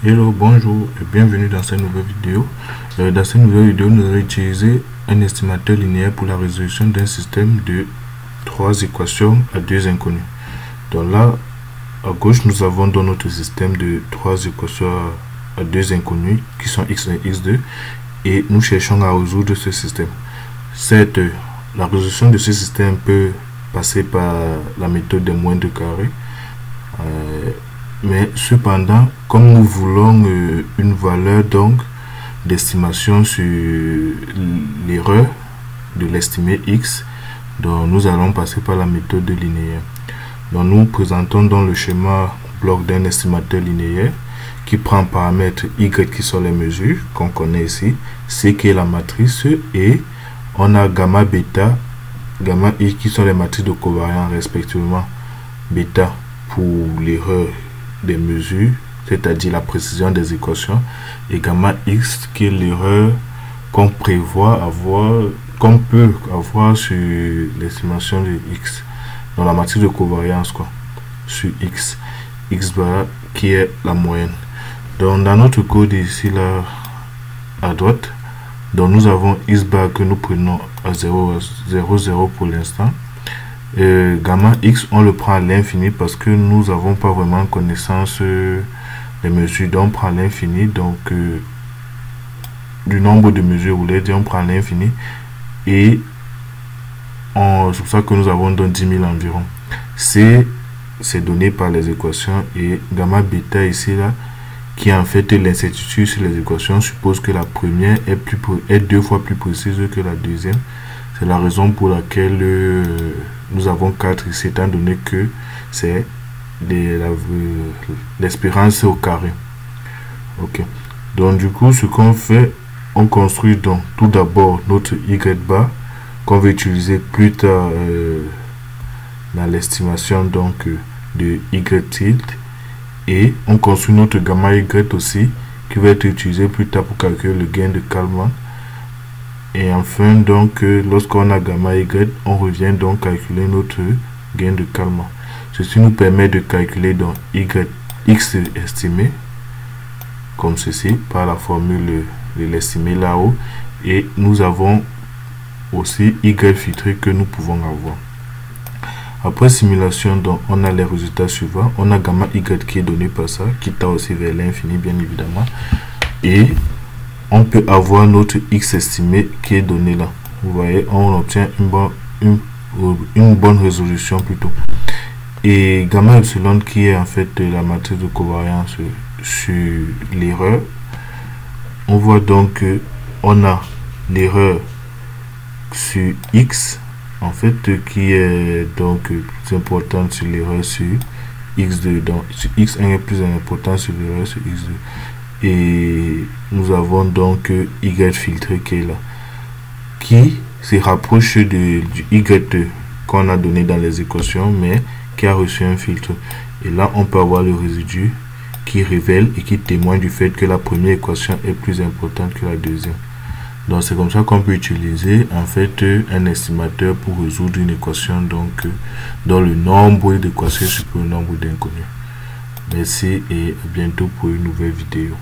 Hello, bonjour et bienvenue dans cette nouvelle vidéo. Dans cette nouvelle vidéo, nous allons utiliser un estimateur linéaire pour la résolution d'un système de 3 équations à 2 inconnues. Donc là, à gauche, nous avons dans notre système de 3 équations à 2 inconnues qui sont x1 et x2 et nous cherchons à résoudre ce système. Certes, la résolution de ce système peut passer par la méthode des moins de carré. Mais cependant, comme nous voulons une valeur donc d'estimation sur l'erreur de l'estimé x, donc nous allons passer par la méthode linéaire. Donc nous présentons dans le schéma bloc d'un estimateur linéaire qui prend en paramètre y qui sont les mesures qu'on connaît ici, c qui est la matrice et on a gamma, bêta, gamma i qui sont les matrices de covariance respectivement, bêta pour l'erreur des mesures, c'est-à-dire la précision des équations, et gamma x qui est l'erreur qu'on prévoit avoir, qu'on peut avoir sur l'estimation de x, dans la matrice de covariance quoi, sur x bar qui est la moyenne. Donc dans notre code ici là à droite, donc nous avons x bar que nous prenons à 0, 0, 0 pour l'instant. Gamma x on le prend à l'infini parce que nous n'avons pas vraiment connaissance des mesures, donc on prend l'infini, donc du nombre de mesures, vous voulez dire, on prend l'infini et c'est pour ça que nous avons donc 10 000 environ. C'est donné par les équations, et gamma bêta ici là qui est en fait l'incertitude sur les équations suppose que la première est 2 fois plus précise que la deuxième. C'est la raison pour laquelle nous avons 4 ici, étant donné que c'est l'espérance au carré. Ok. Donc du coup, ce qu'on fait, on construit donc tout d'abord notre y bar qu'on va utiliser plus tard dans l'estimation donc de y tilde, et on construit notre gamma y aussi qui va être utilisé plus tard pour calculer le gain de Kalman. Et enfin, donc, lorsqu'on a gamma y, on revient donc calculer notre gain de Kalman. Ceci nous permet de calculer donc x estimé, comme ceci, par la formule de l'estimé là-haut. Et nous avons aussi y filtré que nous pouvons avoir. Après simulation, donc, on a les résultats suivants. On a gamma y qui est donné par ça, qui tend aussi vers l'infini, bien évidemment. Et on peut avoir notre x estimé qui est donné là. Vous voyez, on obtient une bonne résolution plutôt. Et gamma epsilon qui est en fait la matrice de covariance sur l'erreur. On voit donc que on a l'erreur sur x en fait qui est donc plus importante sur l'erreur sur x2. Donc sur x1 est plus important sur l'erreur sur x2. Et nous avons donc y filtré qui est là, qui se rapproche du y qu'on a donné dans les équations, mais qui a reçu un filtre. Et là on peut avoir le résidu qui révèle et qui témoigne du fait que la première équation est plus importante que la deuxième. Donc c'est comme ça qu'on peut utiliser en fait un estimateur pour résoudre une équation donc dont le nombre d'équations est supérieur au nombre d'inconnus. Merci et à bientôt pour une nouvelle vidéo.